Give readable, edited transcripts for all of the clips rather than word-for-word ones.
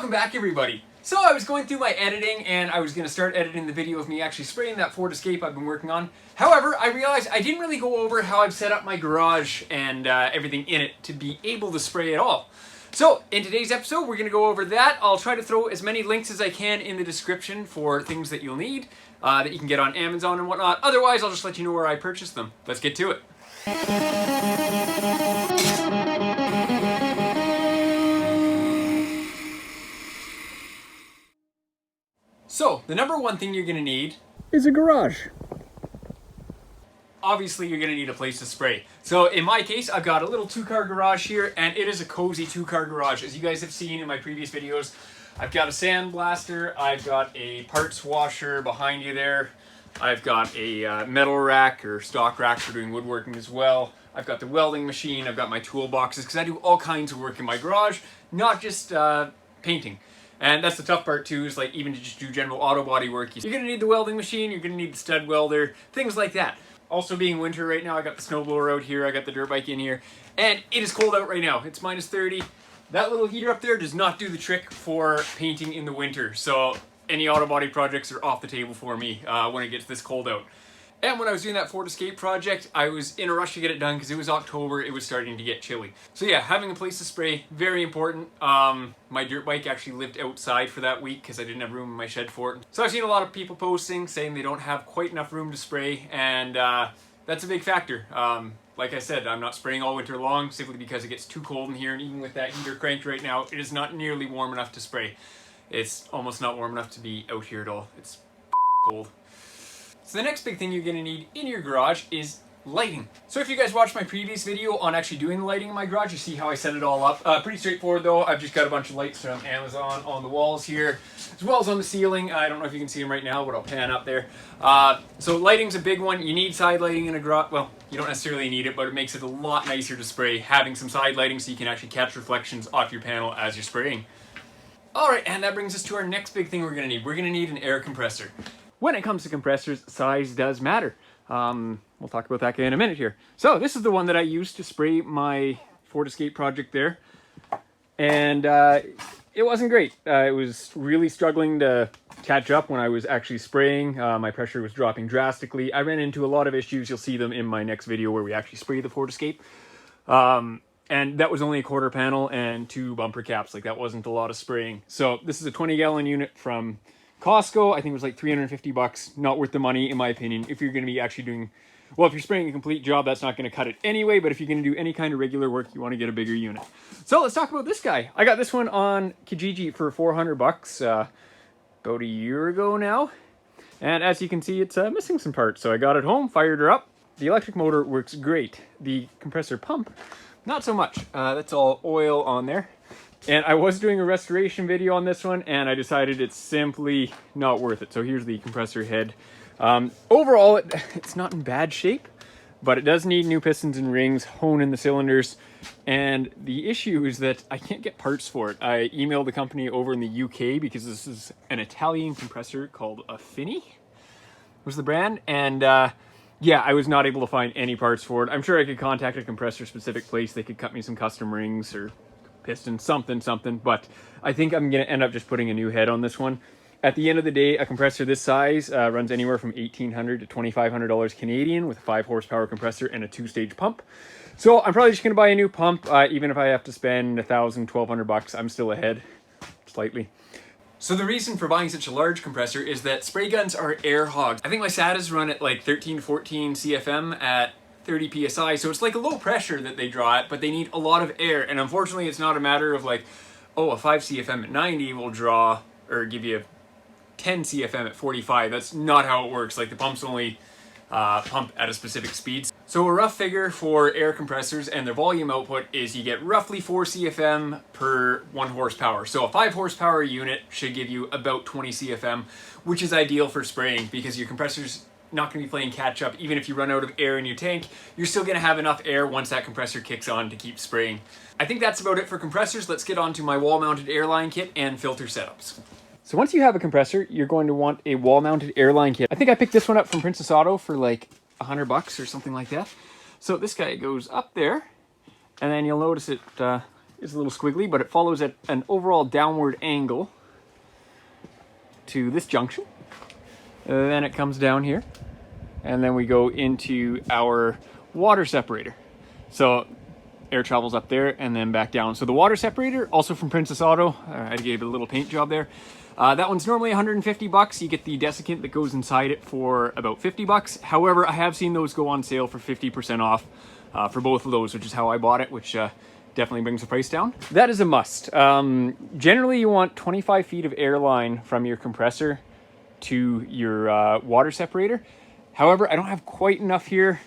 Welcome back, everybody. So I was going through my editing and I was going to start editing the video of me actually spraying that Ford Escape I've been working on. However, I realized I didn't really go over how I've set up my garage and everything in it to be able to spray at all. So in today's episode, we're going to go over that. I'll try to throw as many links as I can in the description for things that you'll need that you can get on Amazon and whatnot. Otherwise, I'll just let you know where I purchased them. Let's get to it. So, the number one thing you're going to need is a garage. Obviously, you're going to need a place to spray. So, in my case, I've got a little two-car garage here, and it is a cozy two-car garage. As you guys have seen in my previous videos, I've got a sandblaster, I've got a parts washer behind you there, I've got a metal rack or stock rack for doing woodworking as well. I've got the welding machine, I've got my toolboxes, because I do all kinds of work in my garage, not just painting. And that's the tough part too, is like even to just do general auto body work, you're going to need the welding machine, you're going to need the stud welder, things like that. Also being winter right now, I got the snowblower out here, I got the dirt bike in here, and it is cold out right now. It's minus 30. That little heater up there does not do the trick for painting in the winter. So any auto body projects are off the table for me when it gets this cold out. And when I was doing that Ford Escape project, I was in a rush to get it done because it was October, it was starting to get chilly. So yeah, having a place to spray, very important. My dirt bike actually lived outside for that week because I didn't have room in my shed for it. So I've seen a lot of people posting saying they don't have quite enough room to spray, and that's a big factor. Like I said, I'm not spraying all winter long simply because it gets too cold in here, and even with that heater cranked right now, it is not nearly warm enough to spray. It's almost not warm enough to be out here at all. It's f***ing cold. So the next big thing you're going to need in your garage is lighting. So if you guys watched my previous video on actually doing the lighting in my garage, you see how I set it all up. Pretty straightforward though. I've just got a bunch of lights from Amazon on the walls here, as well as on the ceiling. I don't know if you can see them right now, but I'll pan up there. So lighting's a big one. You need side lighting in a garage. Well, you don't necessarily need it, but it makes it a lot nicer to spray, having some side lighting so you can actually catch reflections off your panel as you're spraying. Alright, and that brings us to our next big thing we're going to need. We're going to need an air compressor. When it comes to compressors, size does matter. We'll talk about that in a minute here. So this is the one that I used to spray my Ford Escape project there. And it wasn't great. It was really struggling to catch up when I was actually spraying. My pressure was dropping drastically. I ran into a lot of issues. You'll see them in my next video where we actually spray the Ford Escape. And that was only a quarter panel and 2 bumper caps. Like, that wasn't a lot of spraying. So this is a 20-gallon unit from Costco. I think it was like 350 bucks. Not worth the money, in my opinion, if you're going to be actually doing, well, if you're spraying a complete job, that's not going to cut it anyway, but if you're going to do any kind of regular work, you want to get a bigger unit. So let's talk about this guy. I got this one on Kijiji for 400 bucks about a year ago now. And as you can see, it's missing some parts. So I got it home, fired her up. The electric motor works great. The compressor pump, not so much. That's all oil on there. And I was doing a restoration video on this one, and I decided it's simply not worth it. So here's the compressor head. Overall, it's not in bad shape, but it does need new pistons and rings, hone in the cylinders. And the issue is that I can't get parts for it. I emailed the company over in the UK because this is an Italian compressor called Affini, was the brand. And yeah, I was not able to find any parts for it. I'm sure I could contact a compressor-specific place. They could cut me some custom rings or piston, something, but I think I'm going to end up just putting a new head on this one. At the end of the day, a compressor this size runs anywhere from $1,800 to $2,500 Canadian with a 5 horsepower compressor and a 2-stage pump. So I'm probably just going to buy a new pump. Even if I have to spend $1,000, $1,200 bucks, I'm still ahead slightly. So the reason for buying such a large compressor is that spray guns are air hogs. I think my SATAs run at like 13 to 14 CFM at 30 psi, so it's like a low pressure that they draw at, but they need a lot of air. And unfortunately, it's not a matter of like, oh, a 5 CFM at 90 will draw or give you 10 CFM at 45. That's not how it works. Like, the pumps only pump at a specific speed. So a rough figure for air compressors and their volume output is you get roughly 4 CFM per 1 horsepower. So a 5 horsepower unit should give you about 20 CFM, which is ideal for spraying because your compressor's not going to be playing catch up. Even if you run out of air in your tank, you're still going to have enough air once that compressor kicks on to keep spraying. I think that's about it for compressors. Let's get on to my wall-mounted Airline kit and filter setups. So once you have a compressor, you're going to want a wall-mounted Airline kit. I think I picked this one up from Princess Auto for like 100 bucks or something like that. So this guy goes up there, and then you'll notice it is a little squiggly, but it follows at an overall downward angle to this junction. Then it comes down here, and then we go into our water separator. So air travels up there and then back down. So the water separator, also from Princess Auto, I gave it a little paint job there. That one's normally 150 bucks. You get the desiccant that goes inside it for about 50 bucks. However, I have seen those go on sale for 50% off for both of those, which is how I bought it, which definitely brings the price down. That is a must. Generally, you want 25 feet of airline from your compressor to your water separator. However, I don't have quite enough here,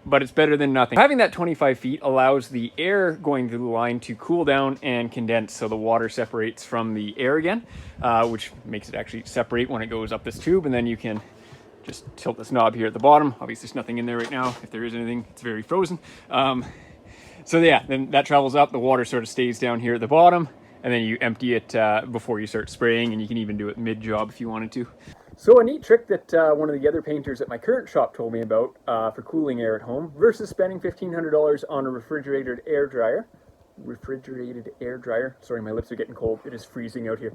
but it's better than nothing. Having that 25 feet allows the air going through the line to cool down and condense, so the water separates from the air again, which makes it actually separate when it goes up this tube, and then you can just tilt this knob here at the bottom. Obviously, there's nothing in there right now. If there is anything, it's very frozen. So yeah, then that travels up, the water sort of stays down here at the bottom, and then you empty it before you start spraying, and you can even do it mid-job if you wanted to. So a neat trick that one of the other painters at my current shop told me about for cooling air at home versus spending $1,500 on a refrigerated air dryer. Sorry, my lips are getting cold. It is freezing out here.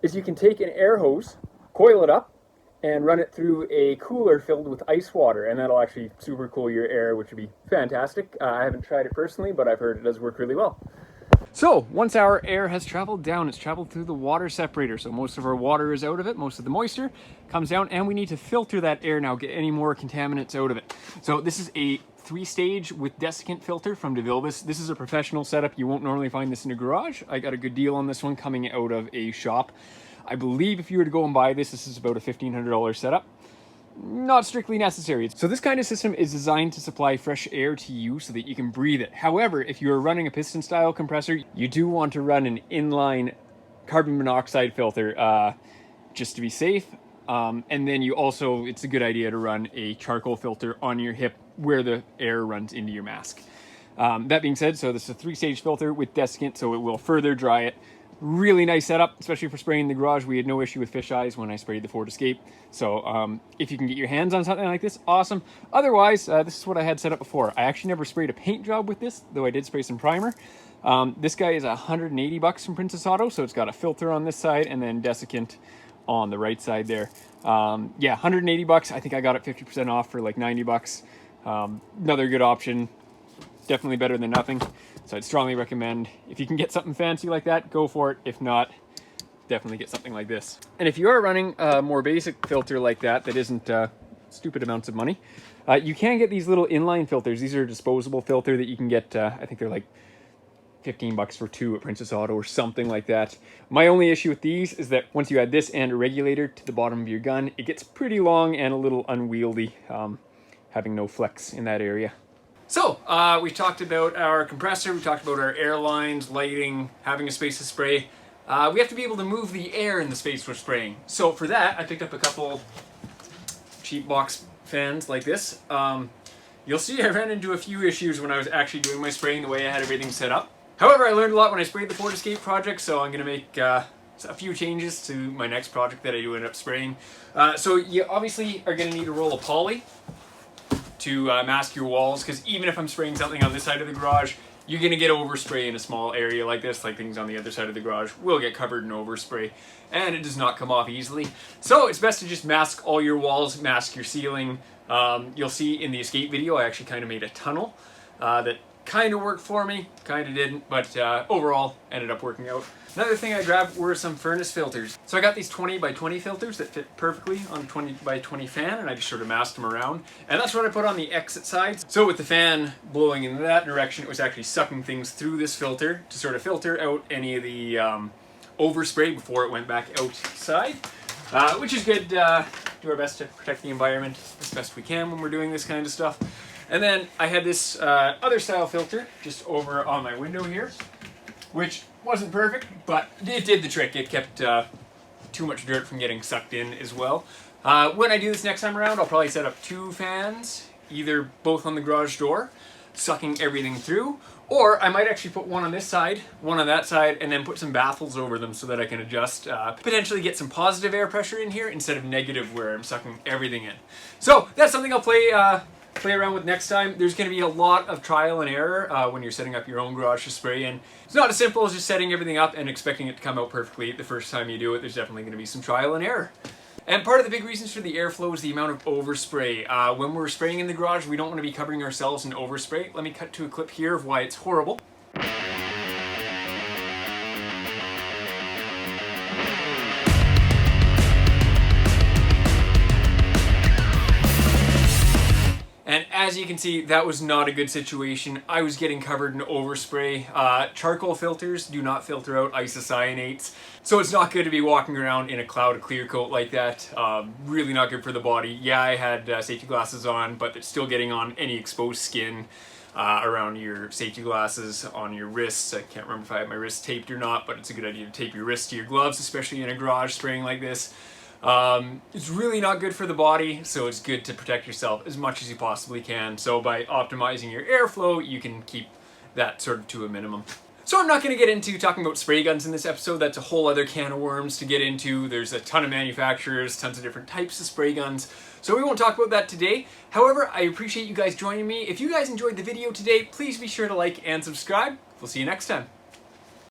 Is you can take an air hose, coil it up, and run it through a cooler filled with ice water, and that'll actually super cool your air, which would be fantastic. I haven't tried it personally, but I've heard it does work really well. So once our air has traveled down, it's traveled through the water separator. So most of our water is out of it, most of the moisture comes down, and we need to filter that air now, get any more contaminants out of it. So this is a 3-stage with Desiccant Filter from DeVilbiss. This is a professional setup. You won't normally find this in a garage. I got a good deal on this one coming out of a shop. I believe if you were to go and buy this, this is about a $1,500 setup. Not strictly necessary. So this kind of system is designed to supply fresh air to you so that you can breathe it. However, if you're running a piston style compressor, you do want to run an inline carbon monoxide filter just to be safe. And then you also, it's a good idea to run a charcoal filter on your hip where the air runs into your mask. That being said, so this is a 3-stage filter with desiccant, so it will further dry it. Really nice setup, especially for spraying in the garage. We had no issue with fish eyes when I sprayed the Ford Escape. So if you can get your hands on something like this, awesome. Otherwise, this is what I had set up before. I actually never sprayed a paint job with this, though I did spray some primer. This guy is 180 bucks from Princess Auto, so it's got a filter on this side and then desiccant on the right side there. Yeah, 180 bucks. I think I got it 50% off for like 90 bucks. Another good option. Definitely better than nothing. So I'd strongly recommend, if you can get something fancy like that, go for it. If not, definitely get something like this. And if you are running a more basic filter like that isn't stupid amounts of money, you can get these little inline filters. These are a disposable filter that you can get, I think they're like 15 bucks for 2 at Princess Auto or something like that. My only issue with these is that once you add this and a regulator to the bottom of your gun, it gets pretty long and a little unwieldy, having no flex in that area. So, we talked about our compressor, we talked about our air lines, lighting, having a space to spray. We have to be able to move the air in the space we're spraying. So for that, I picked up a couple cheap box fans like this. You'll see I ran into a few issues when I was actually doing my spraying the way I had everything set up. However, I learned a lot when I sprayed the Ford Escape project, so I'm going to make a few changes to my next project that I do end up spraying. So you obviously are going to need a roll of poly to mask your walls, because even if I'm spraying something on this side of the garage, you're going to get overspray in a small area like this, like things on the other side of the garage will get covered in overspray, and it does not come off easily. So it's best to just mask all your walls, mask your ceiling. You'll see in the Escape video, I actually kind of made a tunnel that kind of worked for me, kind of didn't, but overall ended up working out. Another thing I grabbed were some furnace filters. So I got these 20 by 20 filters that fit perfectly on a 20 by 20 fan, and I just sort of masked them around. And that's what I put on the exit sides. So with the fan blowing in that direction, it was actually sucking things through this filter to sort of filter out any of the overspray before it went back outside. Which is good. Do our best to protect the environment as best we can when we're doing this kind of stuff. And then I had this other style filter just over on my window here, which wasn't perfect, but it did the trick. It kept too much dirt from getting sucked in as well. When I do this next time around, I'll probably set up 2 fans, either both on the garage door, sucking everything through, or I might actually put one on this side, one on that side, and then put some baffles over them so that I can adjust, potentially get some positive air pressure in here instead of negative where I'm sucking everything in. So that's something I'll play play around with next time. There's going to be a lot of trial and error when you're setting up your own garage to spray in. It's not as simple as just setting everything up and expecting it to come out perfectly the first time you do it. There's definitely going to be some trial and error. And part of the big reasons for the airflow is the amount of overspray. When we're spraying in the garage, we don't want to be covering ourselves in overspray. Let me cut to a clip here of why it's horrible. And as you can see, that was not a good situation. I was getting covered in overspray. Charcoal filters do not filter out isocyanates, so it's not good to be walking around in a cloud of clear coat like that. Really not good for the body. Yeah, I had safety glasses on, but it's still getting on any exposed skin around your safety glasses, on your wrists. I can't remember if I have my wrists taped or not, but it's a good idea to tape your wrists to your gloves, especially in a garage spraying like this. It's really not good for the body, so it's good to protect yourself as much as you possibly can. So by optimizing your airflow, you can keep that sort of to a minimum. So I'm not going to get into talking about spray guns in this episode. That's a whole other can of worms to get into. There's a ton of manufacturers, tons of different types of spray guns. So we won't talk about that today. However, I appreciate you guys joining me. If you guys enjoyed the video today, please be sure to like and subscribe. We'll see you next time.